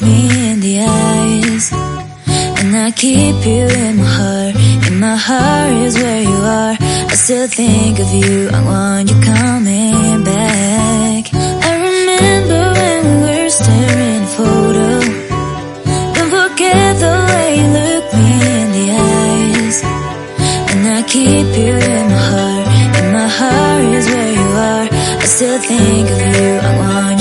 me in the eyes, and I keep you in my heart. In my heart is where you are. I still think of you, I want you coming back. I remember when we were staring at a photo. Don't forget the way you look me in the eyes, and I keep you in my heart. In my heart is where you are. I still think of you, I want